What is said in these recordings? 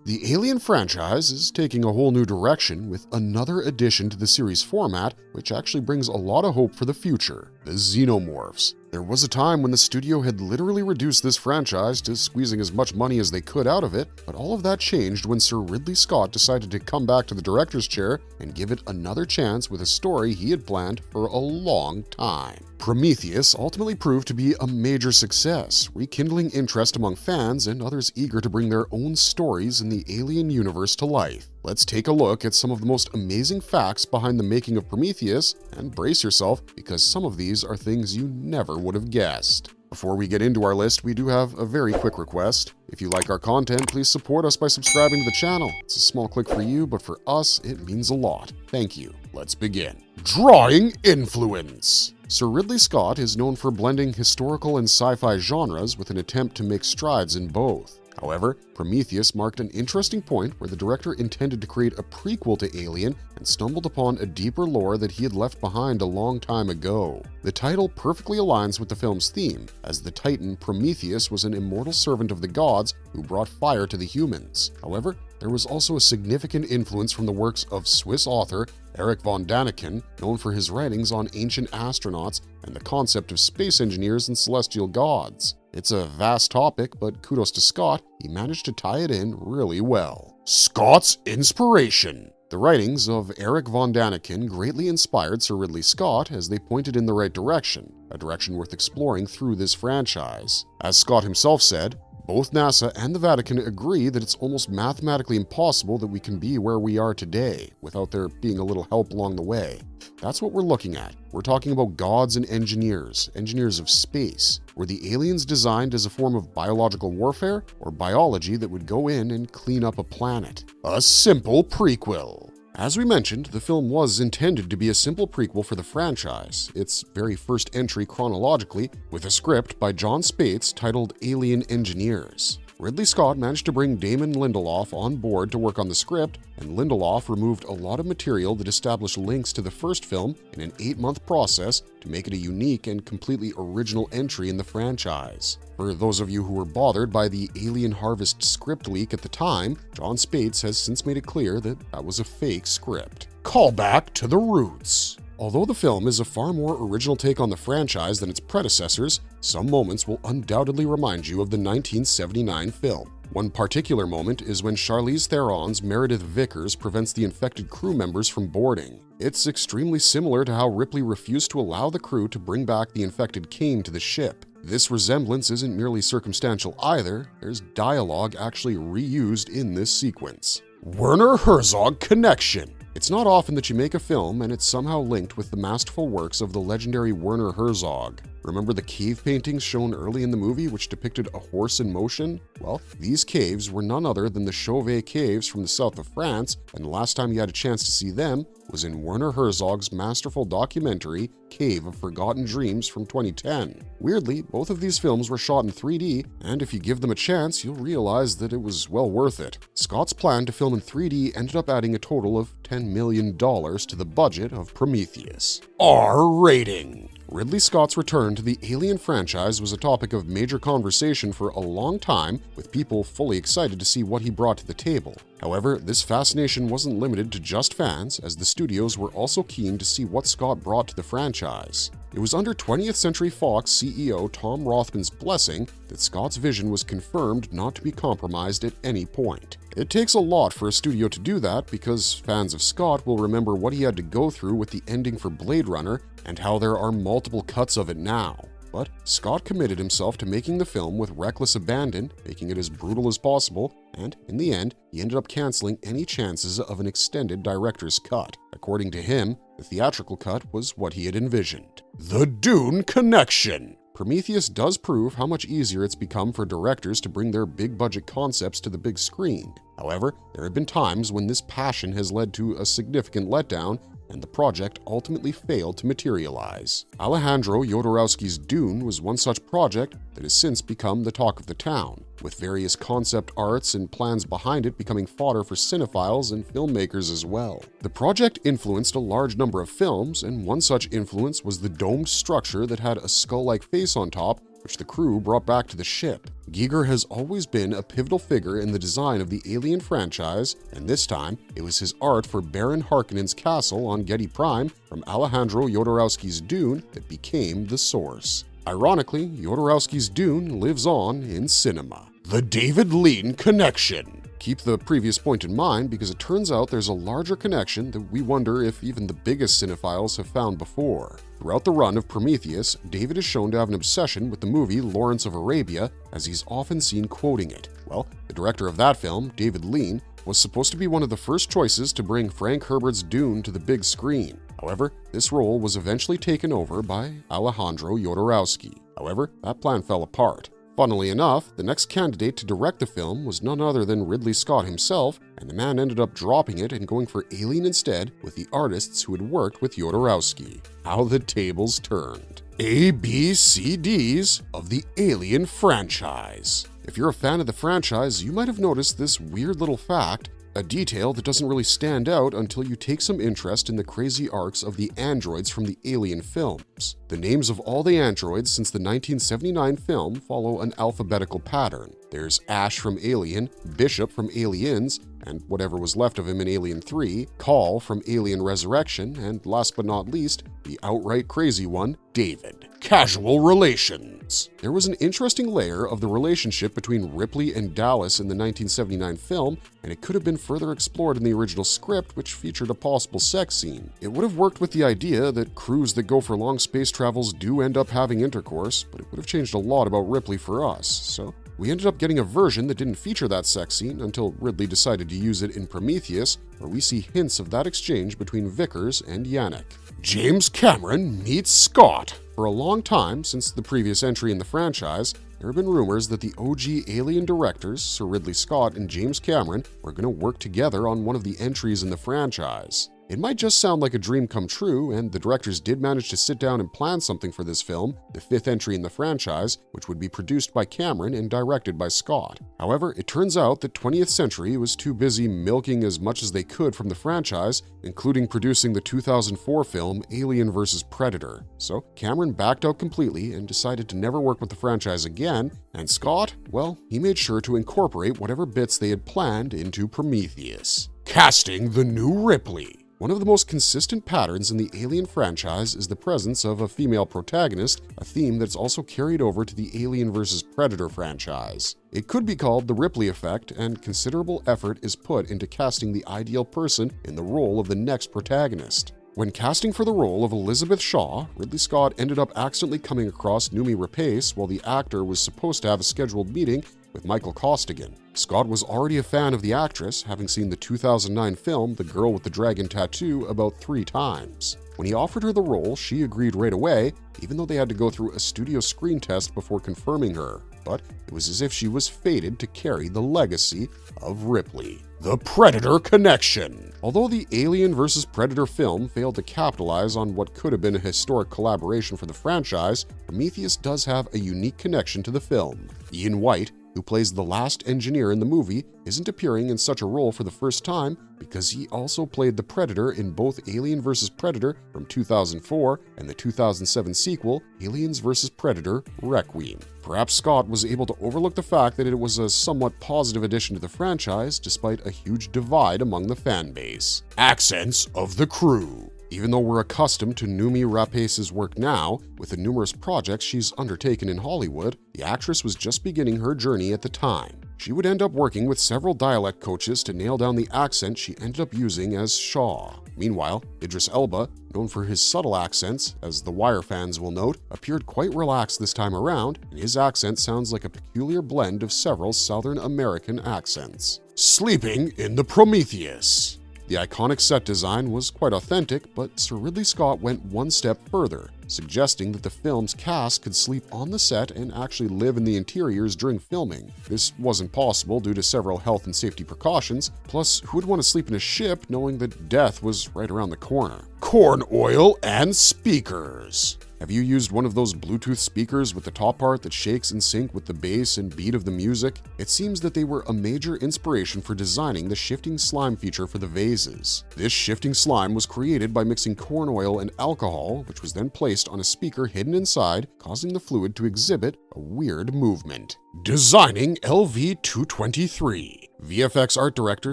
The Alien franchise is taking a whole new direction with another addition to the series format, which actually brings a lot of hope for the future: the Xenomorphs. There was a time when the studio had literally reduced this franchise to squeezing as much money as they could out of it, but all of that changed when Sir Ridley Scott decided to come back to the director's chair and give it another chance with a story he had planned for a long time. Prometheus ultimately proved to be a major success, rekindling interest among fans and others eager to bring their own stories in the Alien universe to life. Let's take a look at some of the most amazing facts behind the making of Prometheus, and brace yourself because some of these are things you never would have guessed. Before we get into our list, we do have a very quick request. If you like our content, please support us by subscribing to the channel. It's a small click for you, but for us, it means a lot. Thank you. Let's begin. Drawing influence. Sir Ridley Scott is known for blending historical and sci-fi genres with an attempt to make strides in both. However, Prometheus marked an interesting point where the director intended to create a prequel to Alien and stumbled upon a deeper lore that he had left behind a long time ago. The title perfectly aligns with the film's theme, as the Titan Prometheus was an immortal servant of the gods who brought fire to the humans. However, there was also a significant influence from the works of Swiss author Erich von Däniken, known for his writings on ancient astronauts and the concept of space engineers and celestial gods. It's a vast topic, but kudos to Scott, he managed to tie it in really well. Scott's inspiration. The writings of Erich von Däniken greatly inspired Sir Ridley Scott as they pointed in the right direction, a direction worth exploring through this franchise. As Scott himself said, both NASA and the Vatican agree that it's almost mathematically impossible that we can be where we are today without there being a little help along the way. That's what we're looking at. We're talking about gods and engineers of space. Were the aliens designed as a form of biological warfare or biology that would go in and clean up a planet? A simple prequel. As we mentioned, the film was intended to be a simple prequel for the franchise, its very first entry chronologically, with a script by John Spaihts titled Alien Engineers. Ridley Scott managed to bring Damon Lindelof on board to work on the script, and Lindelof removed a lot of material that established links to the first film in an 8-month process to make it a unique and completely original entry in the franchise. For those of you who were bothered by the Alien Harvest script leak at the time, John Spaihts has since made it clear that that was a fake script. Callback to the roots. Although the film is a far more original take on the franchise than its predecessors, some moments will undoubtedly remind you of the 1979 film. One particular moment is when Charlize Theron's Meredith Vickers prevents the infected crew members from boarding. It's extremely similar to how Ripley refused to allow the crew to bring back the infected Kane to the ship. This resemblance isn't merely circumstantial either, there's dialogue actually reused in this sequence. Werner Herzog connection. It's not often that you make a film and it's somehow linked with the masterful works of the legendary Werner Herzog. Remember the cave paintings shown early in the movie which depicted a horse in motion? Well, these caves were none other than the Chauvet Caves from the south of France, and the last time you had a chance to see them was in Werner Herzog's masterful documentary Cave of Forgotten Dreams from 2010. Weirdly, both of these films were shot in 3D, and if you give them a chance, you'll realize that it was well worth it. Scott's plan to film in 3D ended up adding a total of $10 million to the budget of Prometheus. R rating. Ridley Scott's return to the Alien franchise was a topic of major conversation for a long time, with people fully excited to see what he brought to the table. However, this fascination wasn't limited to just fans, as the studios were also keen to see what Scott brought to the franchise. It was under 20th Century Fox CEO Tom Rothman's blessing that Scott's vision was confirmed not to be compromised at any point. It takes a lot for a studio to do that because fans of Scott will remember what he had to go through with the ending for Blade Runner and how there are multiple cuts of it now. But Scott committed himself to making the film with reckless abandon, making it as brutal as possible, and in the end, he ended up canceling any chances of an extended director's cut. According to him, the theatrical cut was what he had envisioned. The Dune Connection. Prometheus does prove how much easier it's become for directors to bring their big-budget concepts to the big screen. However, there have been times when this passion has led to a significant letdown, and the project ultimately failed to materialize. Alejandro Jodorowsky's Dune was one such project that has since become the talk of the town, with various concept arts and plans behind it becoming fodder for cinephiles and filmmakers as well. The project influenced a large number of films, and one such influence was the domed structure that had a skull-like face on top, which the crew brought back to the ship. Giger has always been a pivotal figure in the design of the Alien franchise, and this time it was his art for Baron Harkonnen's castle on Getty Prime from Alejandro Jodorowsky's Dune that became the source. Ironically, Jodorowsky's Dune lives on in cinema. The David Lean Connection. Keep the previous point in mind because it turns out there's a larger connection that we wonder if even the biggest cinephiles have found before. Throughout the run of Prometheus, David is shown to have an obsession with the movie Lawrence of Arabia, as he's often seen quoting it. Well, the director of that film, David Lean, was supposed to be one of the first choices to bring Frank Herbert's Dune to the big screen. However, this role was eventually taken over by Alejandro Jodorowsky. However, that plan fell apart. Funnily enough, the next candidate to direct the film was none other than Ridley Scott himself, and the man ended up dropping it and going for Alien instead with the artists who had worked with Jodorowsky. How the tables turned. A, B, C, Ds of the Alien franchise. If you're a fan of the franchise, you might have noticed this weird little fact, a detail that doesn't really stand out until you take some interest in the crazy arcs of the androids from the Alien films. The names of all the androids since the 1979 film follow an alphabetical pattern. There's Ash from Alien, Bishop from Aliens, and whatever was left of him in Alien 3, Call from Alien Resurrection, and last but not least, the outright crazy one, David. Casual relations. There was an interesting layer of the relationship between Ripley and Dallas in the 1979 film, and it could have been further explored in the original script, which featured a possible sex scene. It would have worked with the idea that crews that go for long space travels do end up having intercourse, but it would have changed a lot about Ripley for us, so we ended up getting a version that didn't feature that sex scene until Ridley decided to use it in Prometheus, where we see hints of that exchange between Vickers and Yannick. James Cameron meets Scott. For a long time, since the previous entry in the franchise, there have been rumors that the OG Alien directors, Sir Ridley Scott and James Cameron, were going to work together on one of the entries in the franchise. It might just sound like a dream come true, and the directors did manage to sit down and plan something for this film, the fifth entry in the franchise, which would be produced by Cameron and directed by Scott. However, it turns out that 20th Century was too busy milking as much as they could from the franchise, including producing the 2004 film Alien vs. Predator. So Cameron backed out completely and decided to never work with the franchise again, and Scott, well, he made sure to incorporate whatever bits they had planned into Prometheus. Casting the new Ripley. One of the most consistent patterns in the Alien franchise is the presence of a female protagonist, a theme that's also carried over to the Alien vs. Predator franchise. It could be called the Ripley effect, and considerable effort is put into casting the ideal person in the role of the next protagonist. When casting for the role of Elizabeth Shaw, Ridley Scott ended up accidentally coming across Noomi Rapace while the actor was supposed to have a scheduled meeting with Michael Costigan. Scott was already a fan of the actress, having seen the 2009 film The Girl with the Dragon Tattoo about 3 times. When he offered her the role, she agreed right away, even though they had to go through a studio screen test before confirming her. But it was as if she was fated to carry the legacy of Ripley. The Predator Connection. Although the Alien vs. Predator film failed to capitalize on what could have been a historic collaboration for the franchise, Prometheus does have a unique connection to the film. Ian White, who plays the last engineer in the movie, isn't appearing in such a role for the first time because he also played the Predator in both Alien vs. Predator from 2004 and the 2007 sequel, Aliens vs. Predator Requiem. Perhaps Scott was able to overlook the fact that it was a somewhat positive addition to the franchise despite a huge divide among the fan base. Accents of the crew. Even though we're accustomed to Noomi Rapace's work now, with the numerous projects she's undertaken in Hollywood, the actress was just beginning her journey at the time. She would end up working with several dialect coaches to nail down the accent she ended up using as Shaw. Meanwhile, Idris Elba, known for his subtle accents, as The Wire fans will note, appeared quite relaxed this time around, and his accent sounds like a peculiar blend of several Southern American accents. Sleeping in the Prometheus. The iconic set design was quite authentic, but Sir Ridley Scott went one step further, suggesting that the film's cast could sleep on the set and actually live in the interiors during filming. This wasn't possible due to several health and safety precautions, plus who would want to sleep in a ship knowing that death was right around the corner? Corn oil and speakers. Have you used one of those Bluetooth speakers with the top part that shakes in sync with the bass and beat of the music? It seems that they were a major inspiration for designing the shifting slime feature for the vases. This shifting slime was created by mixing corn oil and alcohol, which was then placed on a speaker hidden inside, causing the fluid to exhibit a weird movement. Designing LV-223. VFX art director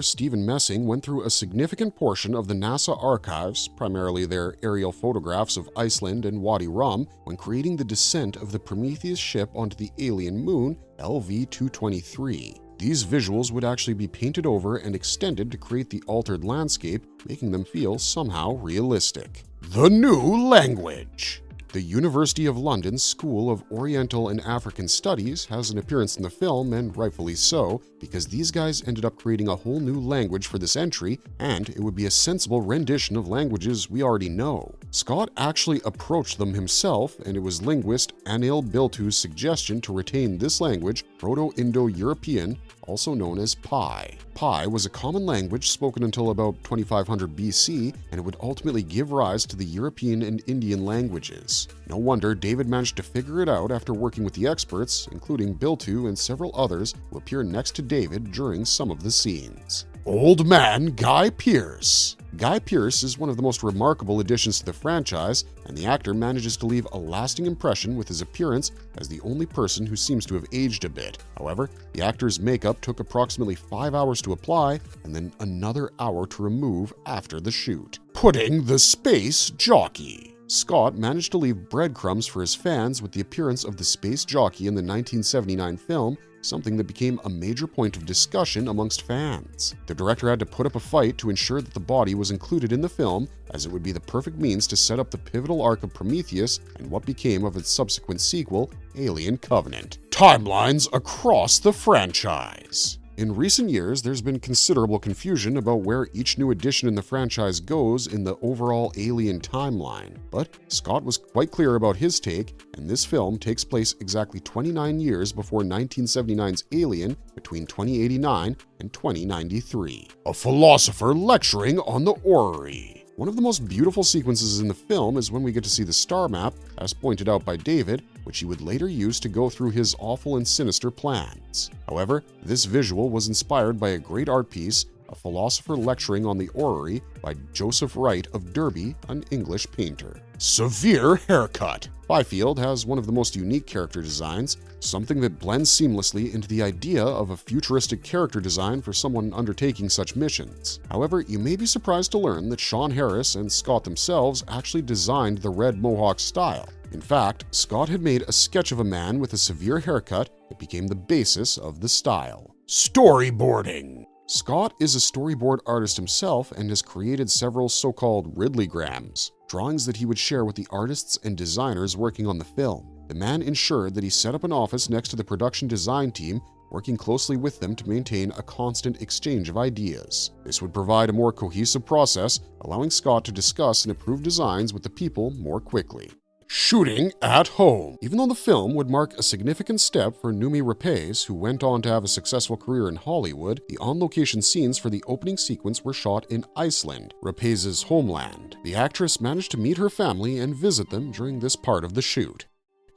Stephen Messing went through a significant portion of the NASA archives, primarily their aerial photographs of Iceland and Wadi Rum, when creating the descent of the Prometheus ship onto the alien moon LV-223. These visuals would actually be painted over and extended to create the altered landscape, making them feel somehow realistic. The new language. The University of London School of Oriental and African Studies has an appearance in the film, and rightfully so, because these guys ended up creating a whole new language for this entry, and it would be a sensible rendition of languages we already know. Scott actually approached them himself, and it was linguist Anil Biltu's suggestion to retain this language, Proto-Indo-European, also known as Pi. Pi was a common language spoken until about 2500 BC, and it would ultimately give rise to the European and Indian languages. No wonder David managed to figure it out after working with the experts, including Biltu and several others who appear next to David during some of the scenes. Old Man Guy Pearce. Guy Pearce is one of the most remarkable additions to the franchise, and the actor manages to leave a lasting impression with his appearance as the only person who seems to have aged a bit. However, the actor's makeup took approximately 5 hours to apply and then another hour to remove after the shoot. Putting the space jockey. Scott managed to leave breadcrumbs for his fans with the appearance of the space jockey in the 1979 film, something that became a major point of discussion amongst fans. The director had to put up a fight to ensure that the body was included in the film, as it would be the perfect means to set up the pivotal arc of Prometheus and what became of its subsequent sequel, Alien Covenant. Timelines across the franchise. In recent years, there's been considerable confusion about where each new edition in the franchise goes in the overall Alien timeline, but Scott was quite clear about his take, and this film takes place exactly 29 years before 1979's Alien, between 2089 and 2093. A philosopher lecturing on the orrery. One of the most beautiful sequences in the film is when we get to see the star map, as pointed out by David, which he would later use to go through his awful and sinister plans. However, this visual was inspired by a great art piece, A Philosopher Lecturing on the Orrery by Joseph Wright of Derby, an English painter. Severe haircut. Byfield has one of the most unique character designs, something that blends seamlessly into the idea of a futuristic character design for someone undertaking such missions. However, you may be surprised to learn that Sean Harris and Scott themselves actually designed the red mohawk style. In fact, Scott had made a sketch of a man with a severe haircut that became the basis of the style. Storyboarding. Scott is a storyboard artist himself and has created several so-called Ridleygrams, drawings that he would share with the artists and designers working on the film. The man ensured that he set up an office next to the production design team, working closely with them to maintain a constant exchange of ideas. This would provide a more cohesive process, allowing Scott to discuss and approve designs with the people more quickly. Shooting at home. Even though the film would mark a significant step for Noomi Rapace, who went on to have a successful career in Hollywood, the on-location scenes for the opening sequence were shot in Iceland, Rapace's homeland. The actress managed to meet her family and visit them during this part of the shoot.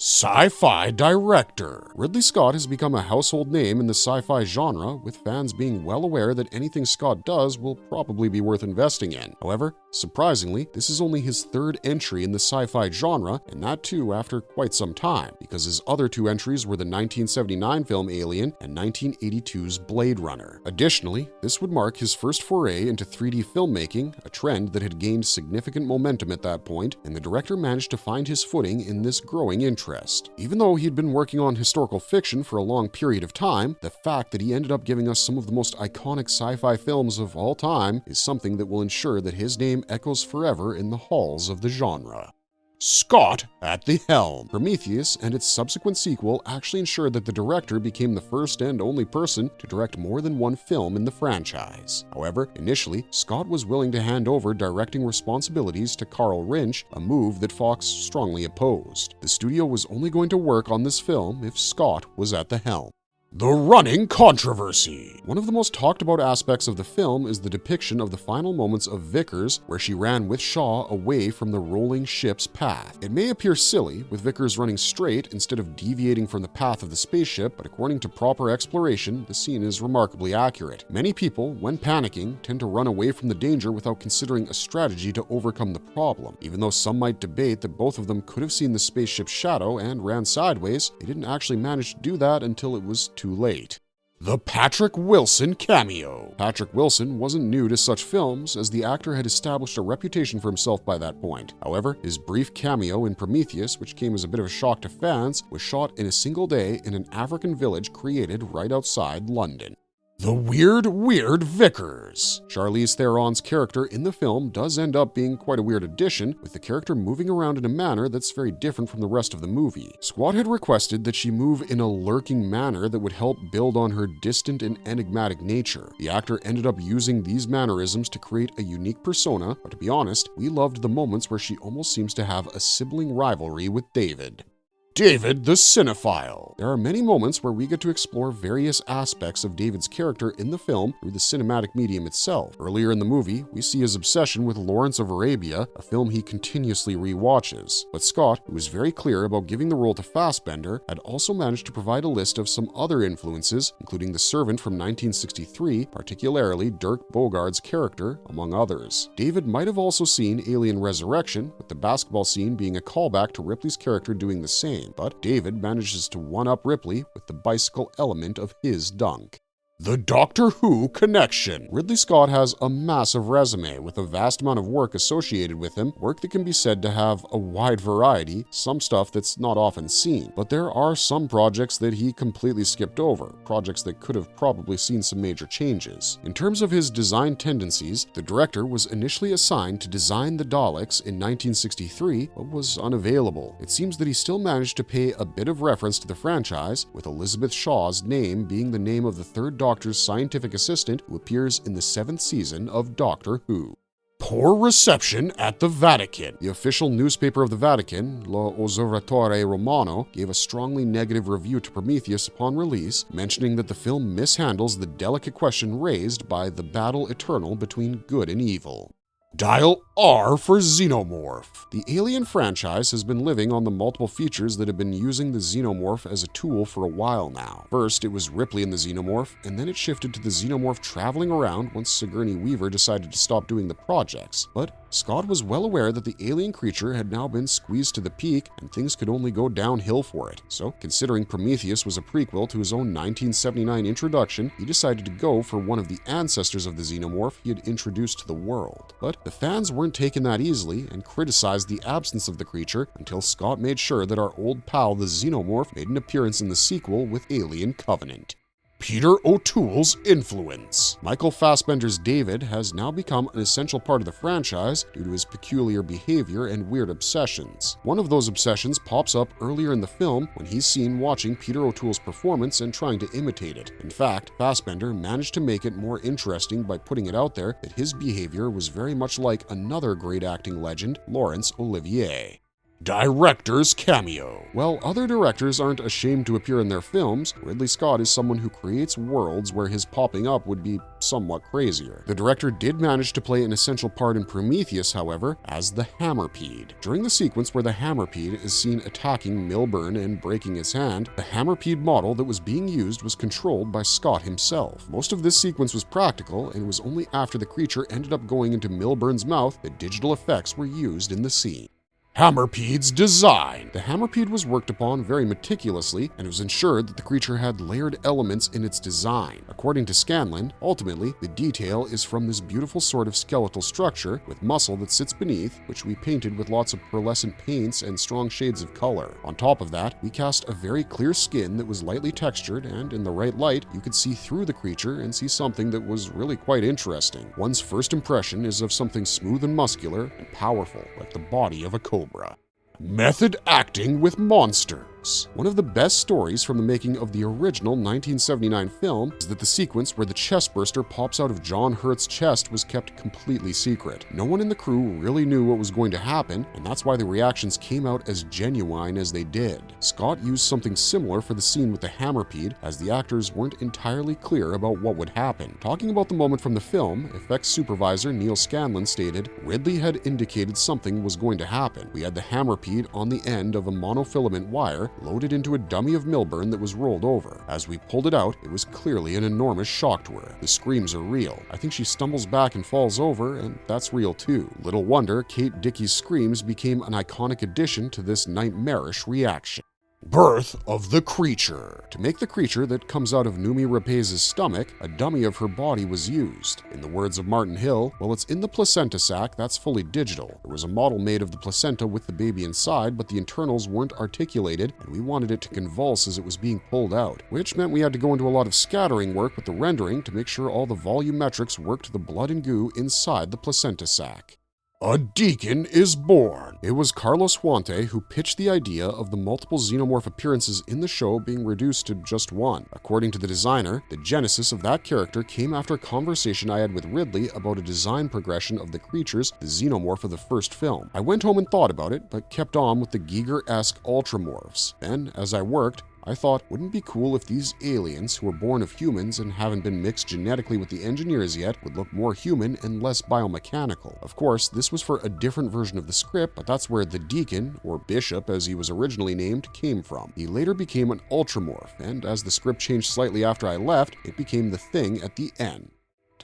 Sci-fi director. Ridley Scott has become a household name in the sci-fi genre, with fans being well aware that anything Scott does will probably be worth investing in. However, surprisingly, this is only his third entry in the sci-fi genre, and that too after quite some time, because his other two entries were the 1979 film Alien and 1982's Blade Runner. Additionally, this would mark his first foray into 3D filmmaking, a trend that had gained significant momentum at that point, and the director managed to find his footing in this growing interest. Even though he'd been working on historical fiction for a long period of time, the fact that he ended up giving us some of the most iconic sci-fi films of all time is something that will ensure that his name echoes forever in the halls of the genre. Scott at the helm. Prometheus and its subsequent sequel actually ensured that the director became the first and only person to direct more than one film in the franchise. However, initially, Scott was willing to hand over directing responsibilities to Carl Rinch, a move that Fox strongly opposed. The studio was only going to work on this film if Scott was at the helm. The running controversy. One of the most talked about aspects of the film is the depiction of the final moments of Vickers, where she ran with Shaw away from the rolling ship's path. It may appear silly, with Vickers running straight instead of deviating from the path of the spaceship, but according to proper exploration, the scene is remarkably accurate. Many people, when panicking, tend to run away from the danger without considering a strategy to overcome the problem. Even though some might debate that both of them could have seen the spaceship's shadow and ran sideways, they didn't actually manage to do that until it was too late. The Patrick Wilson cameo. Patrick Wilson wasn't new to such films, as the actor had established a reputation for himself by that point. However, his brief cameo in Prometheus, which came as a bit of a shock to fans, was shot in a single day in an African village created right outside London. The Weird Vickers. Charlize Theron's character in the film does end up being quite a weird addition, with the character moving around in a manner that's very different from the rest of the movie. Squad had requested that she move in a lurking manner that would help build on her distant and enigmatic nature. The actor ended up using these mannerisms to create a unique persona, but to be honest, we loved the moments where she almost seems to have a sibling rivalry with David. David the Cinephile. There are many moments where we get to explore various aspects of David's character in the film through the cinematic medium itself. Earlier in the movie, we see his obsession with Lawrence of Arabia, a film he continuously rewatches. But Scott, who was very clear about giving the role to Fassbender, had also managed to provide a list of some other influences, including The Servant from 1963, particularly Dirk Bogart's character, among others. David might have also seen Alien Resurrection, with the basketball scene being a callback to Ripley's character doing the same. But David manages to one-up Ripley with the bicycle element of his dunk. The Doctor Who connection. Ridley Scott has a massive resume with a vast amount of work associated with him, work that can be said to have a wide variety, some stuff that's not often seen. But there are some projects that he completely skipped over, projects that could have probably seen some major changes. In terms of his design tendencies, the director was initially assigned to design the Daleks in 1963, but was unavailable. It seems that he still managed to pay a bit of reference to the franchise, with Elizabeth Shaw's name being the name of the third Doctor's scientific assistant who appears in the 7th season of Doctor Who. Poor reception at the Vatican. The official newspaper of the Vatican, L'Osservatore Romano, gave a strongly negative review to Prometheus upon release, mentioning that the film mishandles the delicate question raised by the battle eternal between good and evil. Dial R for Xenomorph. The Alien franchise has been living on the multiple features that have been using the Xenomorph as a tool for a while now. First, it was Ripley in the Xenomorph, and then it shifted to the Xenomorph traveling around once Sigourney Weaver decided to stop doing the projects. But Scott was well aware that the alien creature had now been squeezed to the peak, and things could only go downhill for it. So, considering Prometheus was a prequel to his own 1979 introduction, he decided to go for one of the ancestors of the Xenomorph he had introduced to the world. But the fans weren't taking that easily and criticized the absence of the creature until Scott made sure that our old pal the Xenomorph made an appearance in the sequel with Alien Covenant. Peter O'Toole's influence. Michael Fassbender's David has now become an essential part of the franchise due to his peculiar behavior and weird obsessions. One of those obsessions pops up earlier in the film when he's seen watching Peter O'Toole's performance and trying to imitate it. In fact, Fassbender managed to make it more interesting by putting it out there that his behavior was very much like another great acting legend, Laurence Olivier. Director's cameo. While other directors aren't ashamed to appear in their films, Ridley Scott is someone who creates worlds where his popping up would be somewhat crazier. The director did manage to play an essential part in Prometheus, however, as the Hammerpede. During the sequence where the Hammerpede is seen attacking Milburn and breaking his hand, the Hammerpede model that was being used was controlled by Scott himself. Most of this sequence was practical, and it was only after the creature ended up going into Milburn's mouth that digital effects were used in the scene. Hammerpede's design. The Hammerpede was worked upon very meticulously, and it was ensured that the creature had layered elements in its design. According to Scanlan, ultimately, the detail is from this beautiful sort of skeletal structure with muscle that sits beneath, which we painted with lots of pearlescent paints and strong shades of color. On top of that, we cast a very clear skin that was lightly textured, and in the right light, you could see through the creature and see something that was really quite interesting. One's first impression is of something smooth and muscular and powerful, like the body of a cobra. Method acting with monsters. Xenomorphs. One of the best stories from the making of the original 1979 film is that the sequence where the chestburster pops out of John Hurt's chest was kept completely secret. No one in the crew really knew what was going to happen, and that's why the reactions came out as genuine as they did. Scott used something similar for the scene with the hammerpede, as the actors weren't entirely clear about what would happen. Talking about the moment from the film, effects supervisor Neil Scanlon stated, "Ridley had indicated something was going to happen. We had the hammerpede on the end of a monofilament wire loaded into a dummy of Milburn that was rolled over. As we pulled it out, it was clearly an enormous shock to her. The screams are real. I think she stumbles back and falls over, and that's real too." Little wonder Kate Dickey's screams became an iconic addition to this nightmarish reaction. Birth of the creature. To make the creature that comes out of Noomi Rapace's stomach, a dummy of her body was used. In the words of Martin Hill, "Well, it's in the placenta sac that's fully digital. There was a model made of the placenta with the baby inside, but the internals weren't articulated, and we wanted it to convulse as it was being pulled out, which meant we had to go into a lot of scattering work with the rendering to make sure all the volumetrics worked the blood and goo inside the placenta sac." A deacon is born. It was Carlos Huante who pitched the idea of the multiple xenomorph appearances in the show being reduced to just one. According to the designer, the genesis of that character came after a conversation I had with Ridley about a design progression of the creatures, the xenomorph of the first film. I went home and thought about it, but kept on with the Giger-esque ultramorphs. Then, as I worked, I thought, wouldn't it be cool if these aliens, who were born of humans and haven't been mixed genetically with the engineers yet, would look more human and less biomechanical? Of course, this was for a different version of the script, but that's where the Deacon, or Bishop as he was originally named, came from. He later became an ultramorph, and as the script changed slightly after I left, it became the Thing at the end.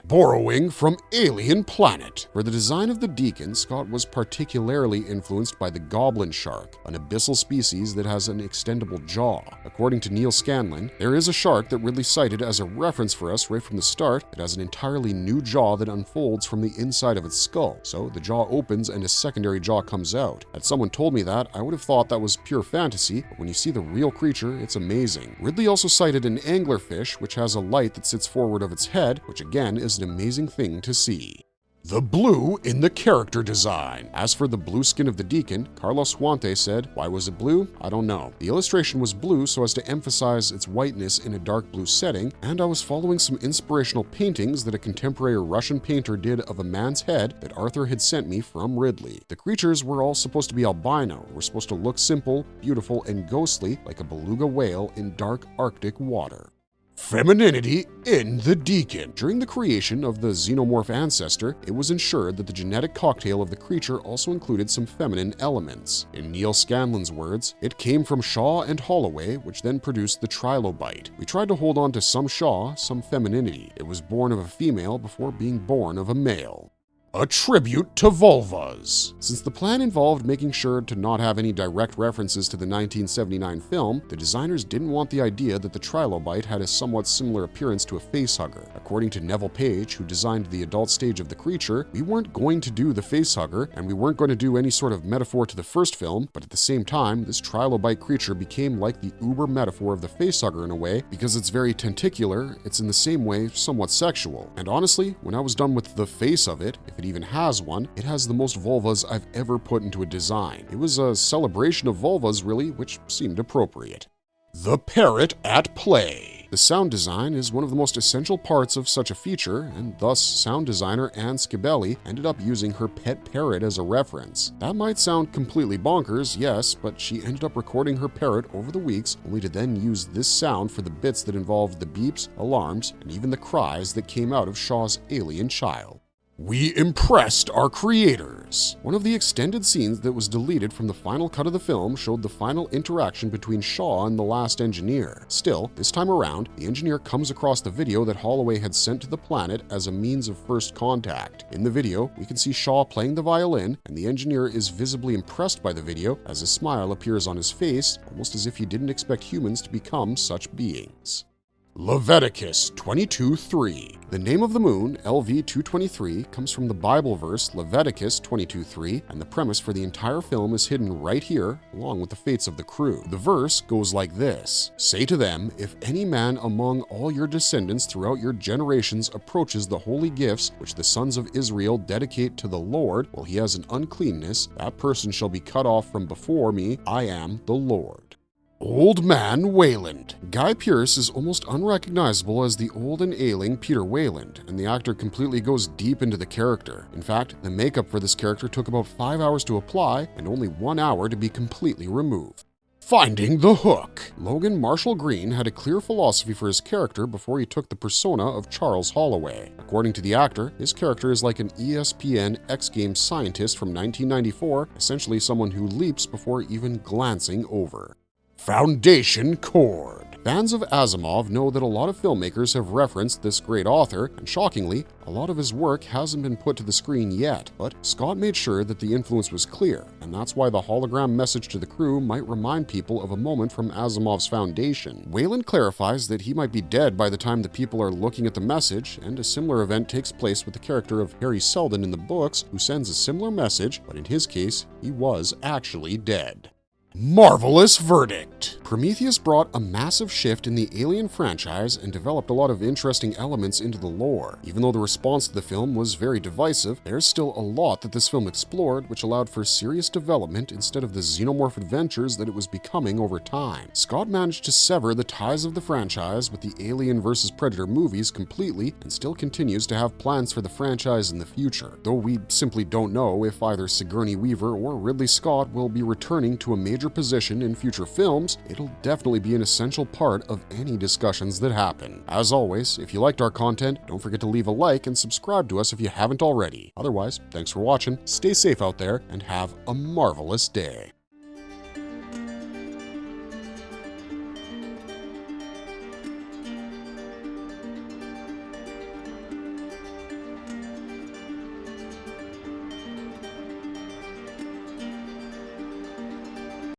Borrowing from alien planet. For the design of the Deacon, Scott was particularly influenced by the goblin shark, an abyssal species that has an extendable jaw. According to Neil Scanlon, there is a shark that Ridley cited as a reference for us right from the start that has an entirely new jaw that unfolds from the inside of its skull. So the jaw opens and a secondary jaw comes out. Had someone told me that, I would have thought that was pure fantasy, but when you see the real creature, it's amazing. Ridley also cited an anglerfish, which has a light that sits forward of its head, which again is an amazing thing to see. The blue in the character design. As for the blue skin of the Deacon, Carlos Huante said, "Why was it blue? I don't know. The illustration was blue so as to emphasize its whiteness in a dark blue setting, and I was following some inspirational paintings that a contemporary Russian painter did of a man's head that Arthur had sent me from Ridley. The creatures were all supposed to be albino, were supposed to look simple, beautiful, and ghostly like a beluga whale in dark Arctic water." Femininity in the Deacon. During the creation of the xenomorph ancestor, it was ensured that the genetic cocktail of the creature also included some feminine elements. In Neil Scanlon's words, "It came from Shaw and Holloway, which then produced the trilobite. We tried to hold on to some Shaw, some femininity. It was born of a female before being born of a male." A tribute to vulvas. Since the plan involved making sure to not have any direct references to the 1979 film, the designers didn't want the idea that the trilobite had a somewhat similar appearance to a facehugger. According to Neville Page, who designed the adult stage of the creature, we weren't going to do the facehugger, and we weren't going to do any sort of metaphor to the first film, but at the same time, this trilobite creature became like the uber metaphor of the facehugger in a way, because it's very tentacular, it's in the same way somewhat sexual. And honestly, when I was done with the face of it, if it even has one, it has the most vulvas I've ever put into a design. It was a celebration of vulvas, really, which seemed appropriate. The parrot at play. The sound design is one of the most essential parts of such a feature, and thus sound designer Anne Scibelli ended up using her pet parrot as a reference. That might sound completely bonkers, yes, but she ended up recording her parrot over the weeks, only to then use this sound for the bits that involved the beeps, alarms, and even the cries that came out of Shaw's alien child. We impressed our creators. One of the extended scenes that was deleted from the final cut of the film showed the final interaction between Shaw and the last engineer. Still, this time around, the engineer comes across the video that Holloway had sent to the planet as a means of first contact. In the video, we can see Shaw playing the violin, and the engineer is visibly impressed by the video as a smile appears on his face, almost as if he didn't expect humans to become such beings. Leviticus 22:3. The name of the moon, LV-223, comes from the Bible verse Leviticus 22:3, and the premise for the entire film is hidden right here, along with the fates of the crew. The verse goes like this: "Say to them, if any man among all your descendants throughout your generations approaches the holy gifts which the sons of Israel dedicate to the Lord, while he has an uncleanness, that person shall be cut off from before me. I am the Lord." Old Man Wayland. Guy Pearce is almost unrecognizable as the old and ailing Peter Wayland, and the actor completely goes deep into the character. In fact, the makeup for this character took about 5 hours to apply and only 1 hour to be completely removed. Finding the Hook. Logan Marshall Green had a clear philosophy for his character before he took the persona of Charles Holloway. According to the actor, his character is like an ESPN X Games scientist from 1994, essentially someone who leaps before even glancing over. Foundation Cord. Fans of Asimov know that a lot of filmmakers have referenced this great author, and shockingly, a lot of his work hasn't been put to the screen yet, but Scott made sure that the influence was clear, and that's why the hologram message to the crew might remind people of a moment from Asimov's Foundation. Wayland clarifies that he might be dead by the time the people are looking at the message, and a similar event takes place with the character of Harry Seldon in the books, who sends a similar message, but in his case, he was actually dead. Marvelous verdict. Prometheus brought a massive shift in the Alien franchise and developed a lot of interesting elements into the lore. Even though the response to the film was very divisive, there's still a lot that this film explored, which allowed for serious development instead of the xenomorph adventures that it was becoming over time. Scott managed to sever the ties of the franchise with the Alien vs. Predator movies completely and still continues to have plans for the franchise in the future, though we simply don't know if either Sigourney Weaver or Ridley Scott will be returning to a major position in future films. It'll definitely be an essential part of any discussions that happen. As always, if you liked our content, don't forget to leave a like and subscribe to us if you haven't already. Otherwise, thanks for watching, stay safe out there, and have a marvelous day.